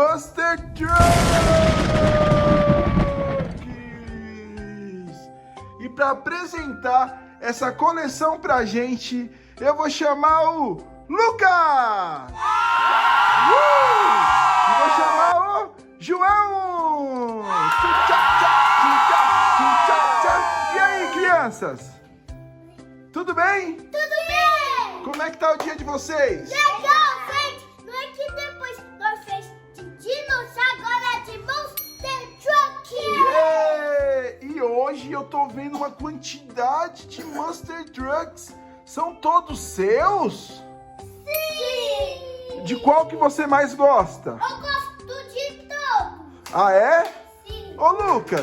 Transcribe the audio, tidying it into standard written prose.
Monster Trucks! E para apresentar essa coleção pra gente, eu vou chamar o Lucas! E vou chamar o João! E aí, crianças? Tudo bem? Tudo bem! Como é que tá o dia de vocês? Legal, gente! Não é que depois nós fez de dinossauro, agora é de Monster Truck! E hoje eu tô vendo uma quantidade de Monster Trucks. São todos seus? Sim! De qual que você mais gosta? Eu gosto de todos! Ah, é? Sim! Ô, Lucas,